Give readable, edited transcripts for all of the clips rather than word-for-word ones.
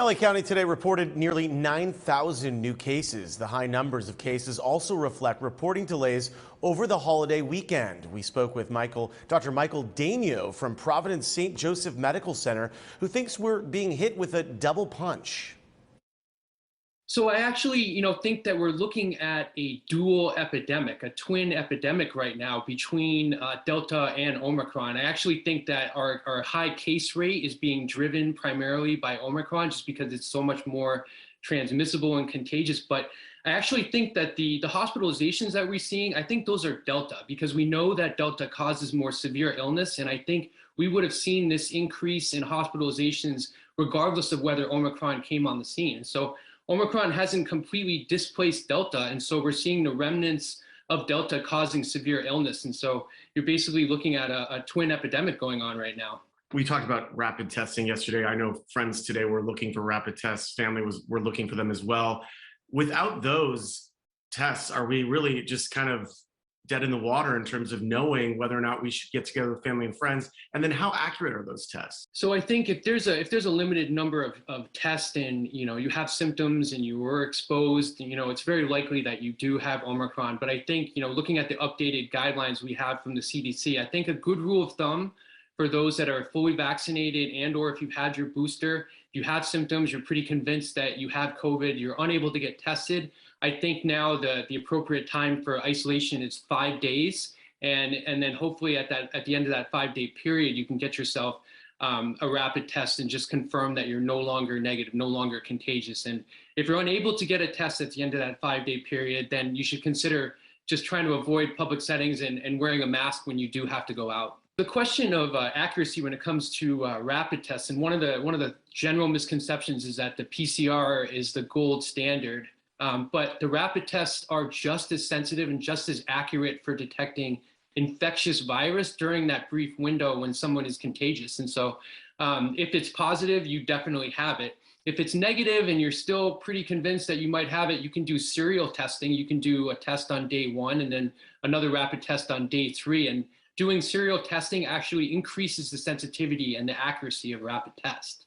LA County today reported nearly 9,000 new cases. The high numbers of cases also reflect reporting delays over the holiday weekend. We spoke with Dr. Michael Daigneault from Providence St. Joseph Medical Center, who thinks we're being hit with a double punch. So I actually, think that we're looking at a dual epidemic, a twin epidemic right now between Delta and Omicron. I actually think that our high case rate is being driven primarily by Omicron just because it's so much more transmissible and contagious. But I actually think that the hospitalizations that we're seeing, I think those are Delta because we know that Delta causes more severe illness. And I think we would have seen this increase in hospitalizations regardless of whether Omicron came on the scene. And so Omicron hasn't completely displaced Delta, and so we're seeing the remnants of Delta causing severe illness. And so you're basically looking at a twin epidemic going on right now. We talked about rapid testing yesterday. I know friends today were looking for rapid tests. Were looking for them as well. Without those tests, are we really just kind of dead in the water in terms of knowing whether or not we should get together with family and friends? And then how accurate are those tests? So I think if there's a limited number of tests and you have symptoms and you were exposed, it's very likely that you do have Omicron. But I think looking at the updated guidelines we have from the CDC, I think a good rule of thumb for those that are fully vaccinated and or if you've had your booster, if you have symptoms, you're pretty convinced that you have COVID, you're unable to get tested. I think now the appropriate time for isolation is 5 days. And then hopefully at the end of that 5-day period, you can get yourself a rapid test and just confirm that you're no longer negative, no longer contagious. And if you're unable to get a test at the end of that 5-day period, then you should consider just trying to avoid public settings and wearing a mask when you do have to go out. The question of accuracy when it comes to rapid tests, and one of the general misconceptions is that the PCR is the gold standard. But the rapid tests are just as sensitive and just as accurate for detecting infectious virus during that brief window when someone is contagious. And so if it's positive, you definitely have it. If it's negative and you're still pretty convinced that you might have it, you can do serial testing. You can do a test on day 1 and then another rapid test on day 3. And doing serial testing actually increases the sensitivity and the accuracy of rapid tests.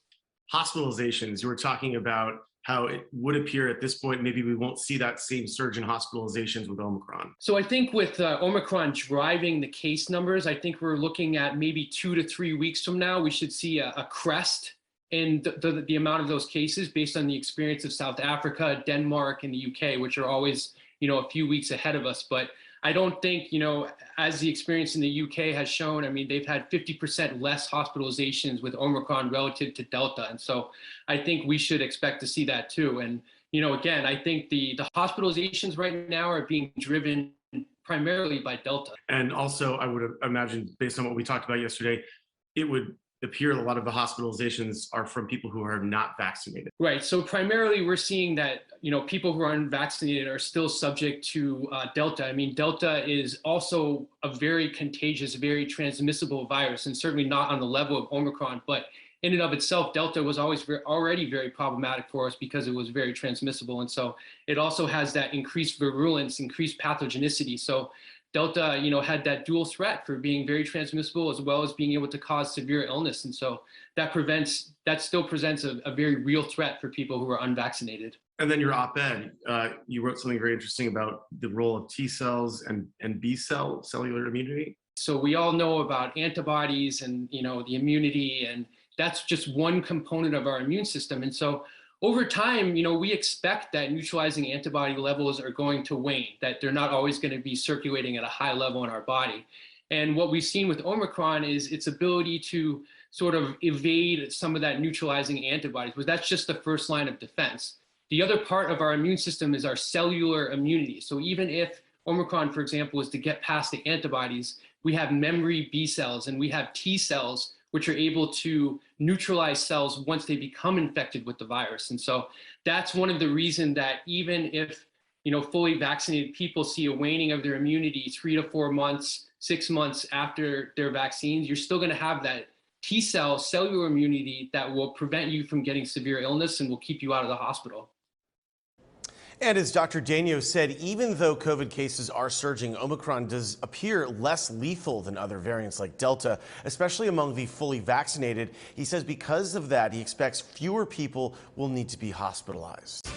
Hospitalizations, you were talking about how it would appear at this point, maybe we won't see that same surge in hospitalizations with Omicron. So I think with Omicron driving the case numbers, I think we're looking at maybe 2 to 3 weeks from now, we should see a crest in the amount of those cases based on the experience of South Africa, Denmark, and the UK, which are always, a few weeks ahead of us. But I don't think, as the experience in the UK has shown, they've had 50% less hospitalizations with Omicron relative to Delta. And so I think we should expect to see that too. And, again, I think the hospitalizations right now are being driven primarily by Delta. And also, I would imagine, based on what we talked about yesterday, it would appear a lot of the hospitalizations are from people who are not vaccinated. Right. So primarily we're seeing that, people who are unvaccinated are still subject to Delta. Delta is also a very contagious, very transmissible virus, and certainly not on the level of Omicron. But in and of itself, Delta was already very problematic for us because it was very transmissible. And so it also has that increased virulence, increased pathogenicity. So Delta, had that dual threat for being very transmissible as well as being able to cause severe illness. And so that still presents a very real threat for people who are unvaccinated. And then your op-ed, you wrote something very interesting about the role of T cells and B cellular immunity. So we all know about antibodies and, the immunity, and that's just one component of our immune system. And so over time, we expect that neutralizing antibody levels are going to wane, that they're not always going to be circulating at a high level in our body. And what we've seen with Omicron is its ability to sort of evade some of that neutralizing antibodies, but that's just the first line of defense. The other part of our immune system is our cellular immunity. So even if Omicron, for example, is to get past the antibodies, we have memory B cells and we have T cells, which are able to neutralize cells once they become infected with the virus. And so that's one of the reasons that even if, fully vaccinated people see a waning of their immunity 3 to 4 months, 6 months after their vaccines, you're still going to have that T cell cellular immunity that will prevent you from getting severe illness and will keep you out of the hospital. And as Dr. Daigneault said, even though COVID cases are surging, Omicron does appear less lethal than other variants like Delta, especially among the fully vaccinated. He says because of that, he expects fewer people will need to be hospitalized.